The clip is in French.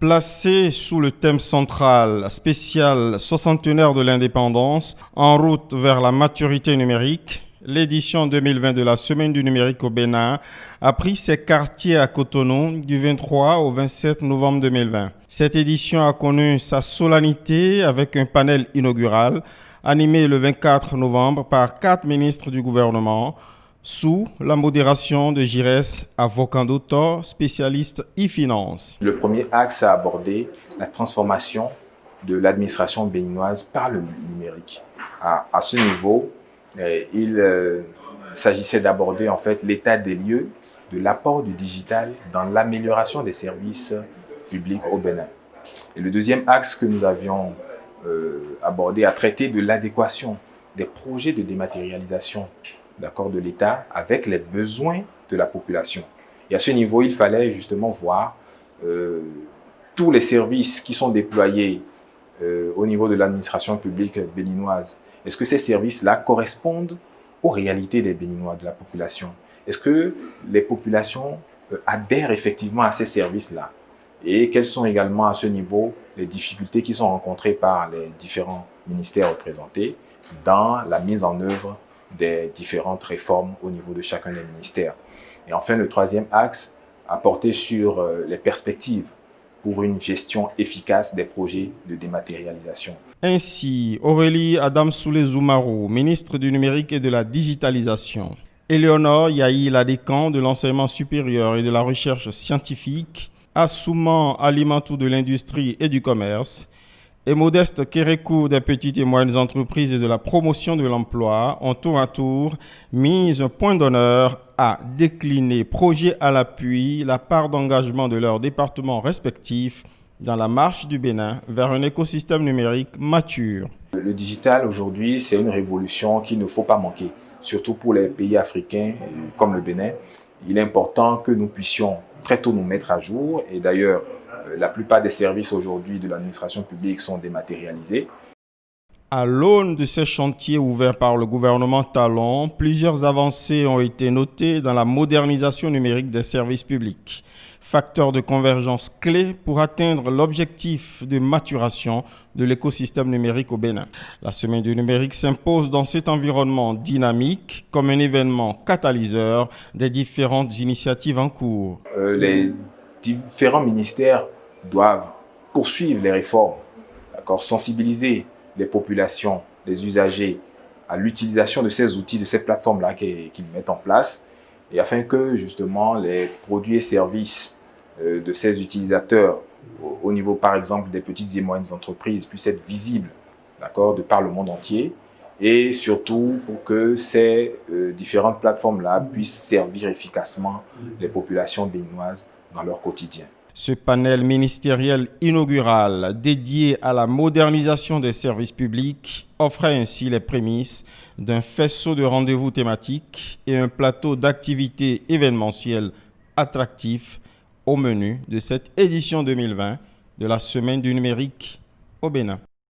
Placée sous le thème central spécial soixantenaire de l'indépendance, en route vers la maturité numérique, l'édition 2020 de la Semaine du numérique au Bénin a pris ses quartiers à Cotonou du 23 au 27 novembre 2020. Cette édition a connu sa solennité avec un panel inaugural animé le 24 novembre par 4 ministres du gouvernement, sous la modération de Giresse Avocandotor, spécialiste e-finance. Le premier axe a abordé la transformation de l'administration béninoise par le numérique. À ce niveau, il s'agissait d'aborder en fait l'état des lieux de l'apport du digital dans l'amélioration des services publics au Bénin. Et le deuxième axe que nous avions abordé a traité de l'adéquation des projets de dématérialisation de l'État avec les besoins de la population. Et à ce niveau, il fallait justement voir tous les services qui sont déployés au niveau de l'administration publique béninoise. Est-ce que ces services-là correspondent aux réalités des Béninois, de la population? Est-ce que les populations adhèrent effectivement à ces services-là? Et quelles sont également à ce niveau les difficultés qui sont rencontrées par les différents ministères représentés dans la mise en œuvre des différentes réformes au niveau de chacun des ministères. Et enfin, le troisième axe a porté sur les perspectives pour une gestion efficace des projets de dématérialisation. Ainsi, Aurélie Adamsoulé-Zoumarou, ministre du numérique et de la digitalisation, Éléonore Yahi Ladécan de l'enseignement supérieur et de la recherche scientifique, Assouman Alimentou de l'industrie et du commerce, et Modeste Kérékou des petites et moyennes entreprises et de la promotion de l'emploi ont tour à tour mis un point d'honneur à décliner, projet à l'appui, la part d'engagement de leurs départements respectifs dans la marche du Bénin vers un écosystème numérique mature. Le digital aujourd'hui, c'est une révolution qu'il ne faut pas manquer, surtout pour les pays africains comme le Bénin. Il est important que nous puissions très tôt nous mettre à jour et d'ailleurs, la plupart des services aujourd'hui de l'administration publique sont dématérialisés. À l'aune de ces chantiers ouverts par le gouvernement Talon, plusieurs avancées ont été notées dans la modernisation numérique des services publics, facteur de convergence clé pour atteindre l'objectif de maturation de l'écosystème numérique au Bénin. La Semaine du numérique s'impose dans cet environnement dynamique comme un événement catalyseur des différentes initiatives en cours. Les différents ministères doivent poursuivre les réformes, sensibiliser les populations, les usagers à l'utilisation de ces outils, de ces plateformes-là qu'ils mettent en place, et afin que justement les produits et services de ces utilisateurs au niveau par exemple des petites et moyennes entreprises puissent être visibles de par le monde entier, et surtout pour que ces différentes plateformes-là puissent servir efficacement les populations béninoises dans leur quotidien. Ce panel ministériel inaugural dédié à la modernisation des services publics offrait ainsi les prémices d'un faisceau de rendez-vous thématiques et un plateau d'activités événementielles attractifs au menu de cette édition 2020 de la Semaine du numérique au Bénin.